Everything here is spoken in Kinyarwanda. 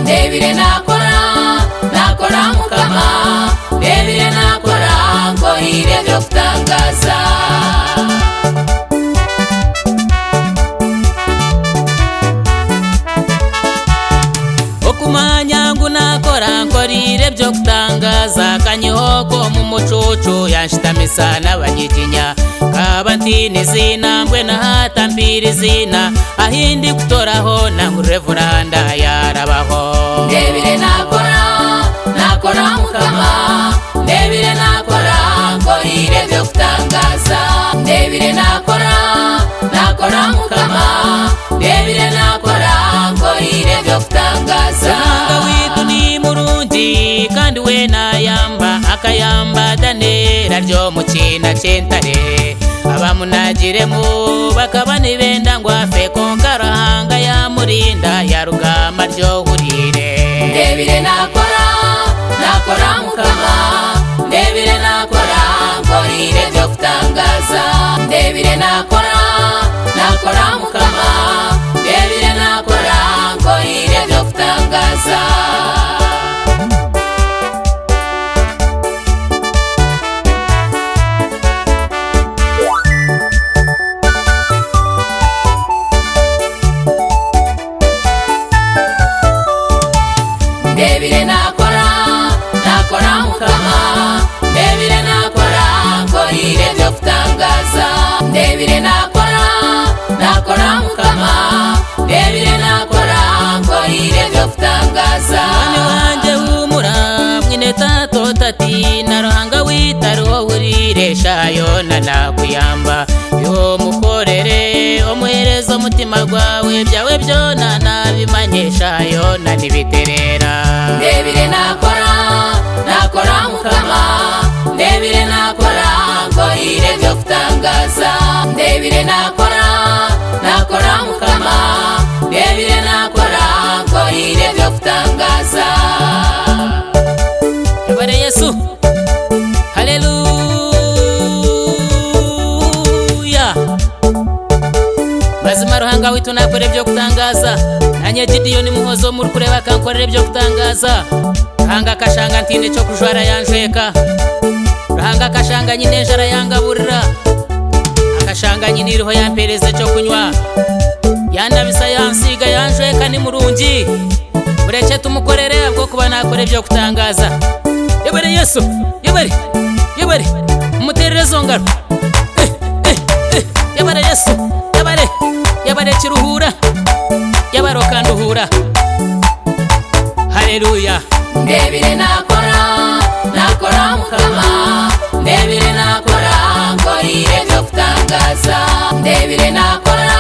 ndebire nakora mukama ndebire nakora ngo ire byo kutangaza okumanya ngo nakora nkorire byo kutangaza kanyihoko mu mucucu yanshitamisa n'abanyiginya kaba ntini zina mbwe nahatambira izina ahindi kutoraho nangurure vuranda yarabaho ndebire nakora mukama ndebire nakora nkorire byo kutangaza ndebire nakora mukama ndebire nakora nkorire byo kutangaza witu ni murungi kandi we nayamba akayamba danera ryo mu kina cyentare abamunagiremu bakaba nibenda ngo afe konkarahanga yamurinda ya rugamba ryo hurire ndebire nakora mukama ndebire nakora nkorire byo kutangaza ndebire nakora mukama ndebire nakora nkorire byo kutangaza ndebire nakora mukama ndebire nakora nkorire byo kutangaza ndebire nakora mukama ndebire nakora nkorire byo kutangaza mwana wanje humura mwine tato tati naruhanga witaruho urire shayo nanakuyamba yo mukorere omuhereza umutima gwawe byawe byo nanabimanyesha yo nanibiterera ndebire nakora mukama ndebire nakora nkorire byo kutangaza ndebire nakora mukama ndebire nakora nkorire byo kutangaza Yabare Yesu haleluya mazima ruhanga witu nakore byo kutangaza nanye Gideyoni muhozo muri kureba kankorere byo kutangaza ruhanga kashanga ntinde cyo kujwara yanjweka ruhanga kashanga nyine njara yangaburira akashanga nyine iriho yampereze cyo kunywa yanabisa yansiga yanjweka ni murungi ureke tumukorere bwo kuba nakore byo kutangaza Yabare Yesu yabare umutererezo ngaro Yabare Yesu yabare kiruhura yabaro kanduhura haleluya ndebire nakora mukama ndebire nakora nkorire byo kutangaza ndebire nakora